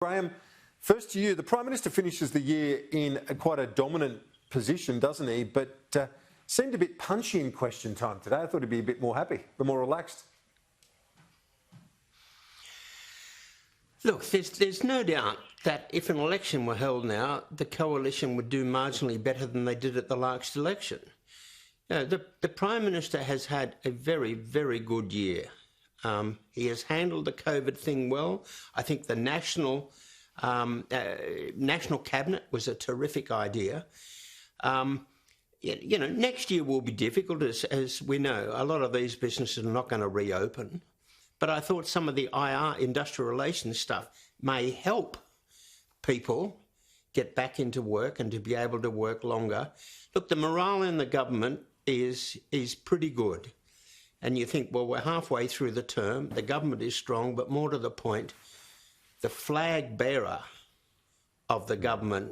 Grahame, first to you. The Prime Minister finishes the year in quite a dominant position, doesn't he? But seemed a bit punchy in question time today. I thought he'd be a bit more happy, a bit more relaxed. Look, there's no doubt that if an election were held now, the coalition would do marginally better than they did at the last election. You know, the Prime Minister has had a very, very good year. He has handled the COVID thing well. I think the national cabinet was a terrific idea. You know, next year will be difficult, as we know. A lot of these businesses are not going to reopen. But I thought some of the IR, industrial relations stuff, may help people get back into work and to be able to work longer. Look, the morale in the government is pretty good. And you think, well, we're halfway through the term, the government is strong, but more to the point, the flag bearer of the government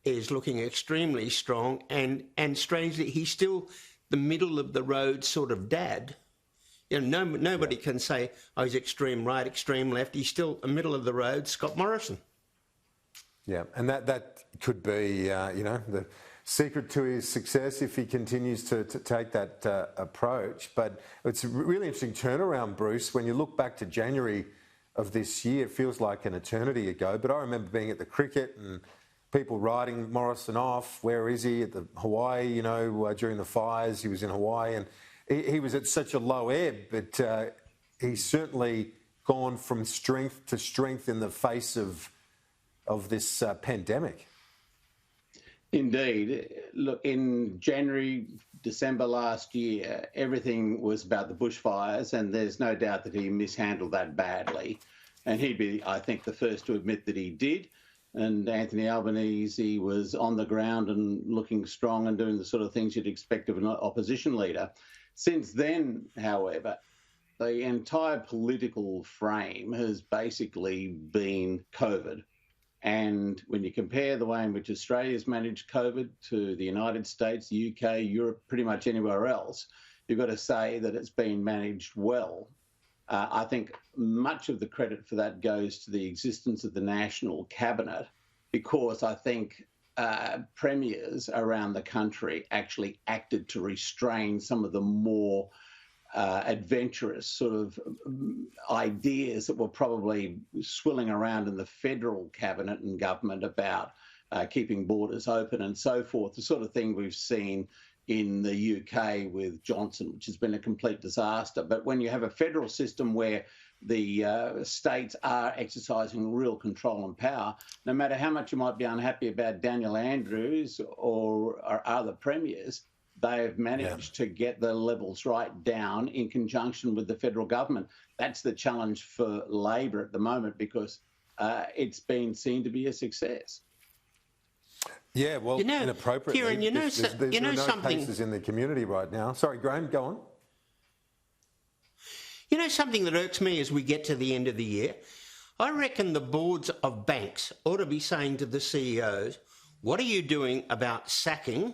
is looking extremely strong, and strangely, he's still the middle of the road sort of dad. You know, nobody can say, oh, he's extreme right, extreme left. He's still a middle of the road, Scott Morrison. Yeah, and that could be, you know, the secret to his success if he continues to take that approach. But it's a really interesting turnaround, Bruce. When you look back to January of this year, it feels like an eternity ago. But I remember being at the cricket and people writing Morrison off. Where is he? At the Hawaii, you know, during the fires, he was in Hawaii, and he was at such a low ebb, but he's certainly gone from strength to strength in the face of this pandemic. Indeed. Look, in January, December last year, everything was about the bushfires, and there's no doubt that he mishandled that badly. And he'd be, I think, the first to admit that he did. And Anthony Albanese was on the ground and looking strong and doing the sort of things you'd expect of an opposition leader. Since then, however, the entire political frame has basically been COVID. And when you compare the way in which Australia's managed COVID to the United States, the UK, Europe, pretty much anywhere else, you've got to say that it's been managed well. I think much of the credit for that goes to the existence of the National Cabinet, because I think premiers around the country actually acted to restrain some of the more adventurous sort of ideas that were probably swilling around in the federal cabinet and government about keeping borders open and so forth, the sort of thing we've seen in the UK with Johnson, which has been a complete disaster. But when you have a federal system where the states are exercising real control and power, no matter how much you might be unhappy about Daniel Andrews or other premiers, they have managed to get the levels right down in conjunction with the federal government. That's the challenge for Labor at the moment, because it's been seen to be a success. Yeah, well, inappropriately. Kieran, there are no something cases in the community right now. Sorry, Grahame, go on. You know something that irks me as we get to the end of the year? I reckon the boards of banks ought to be saying to the CEOs, what are you doing about sacking,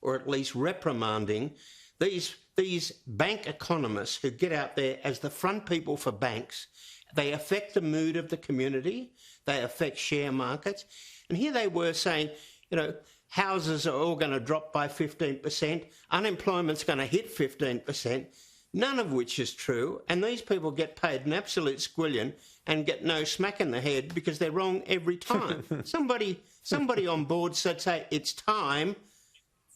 or at least reprimanding, these bank economists who get out there as the front people for banks? They affect the mood of the community. They affect share markets. And here they were saying, you know, houses are all going to drop by 15%. Unemployment's going to hit 15%, none of which is true. And these people get paid an absolute squillion and get no smack in the head because they're wrong every time. Somebody on board said, say, it's time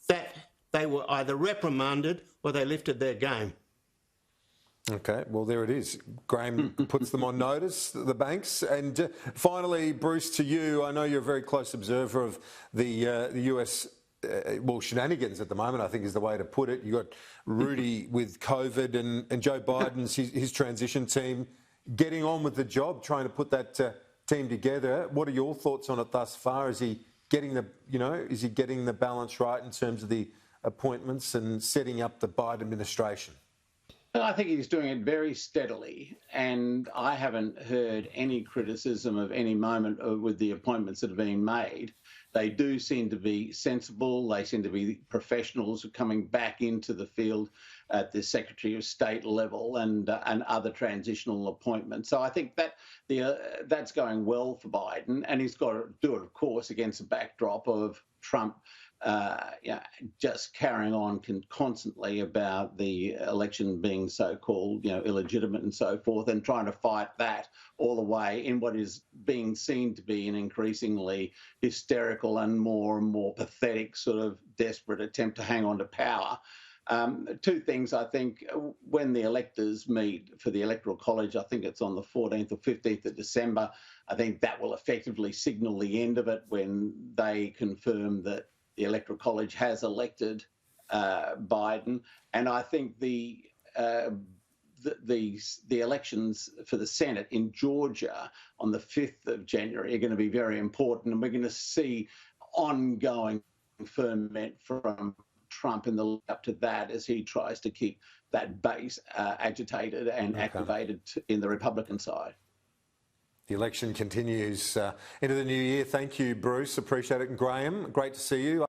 that they were either reprimanded or they lifted their game. Okay, well, there it is. Grahame puts them on notice, the banks. And finally, Bruce, to you, I know you're a very close observer of the US, shenanigans at the moment, I think is the way to put it. You've got Rudy with COVID and Joe Biden's, his transition team, getting on with the job, trying to put that team together. What are your thoughts on it thus far? Is he getting the balance right in terms of the appointments and setting up the Biden administration? I think he's doing it very steadily, and I haven't heard any criticism of any moment with the appointments that have been made. They do seem to be sensible. They seem to be professionals coming back into the field. at the Secretary of State level and other transitional appointments. So I think that that's going well for Biden, and he's got to do it, of course, against a backdrop of Trump just carrying on constantly about the election being so-called, illegitimate and so forth, and trying to fight that all the way in what is being seen to be an increasingly hysterical and more pathetic sort of desperate attempt to hang on to power. Two things, I think, when the electors meet for the Electoral College, I think it's on the 14th or 15th of December, I think that will effectively signal the end of it when they confirm that the Electoral College has elected Biden. And I think the elections for the Senate in Georgia on the 5th of January are going to be very important, and we're going to see ongoing ferment from Trump in the lead up to that as he tries to keep that base agitated and activated in the Republican side. The election continues into the new year. Thank you, Bruce. Appreciate it. And Grahame, great to see you.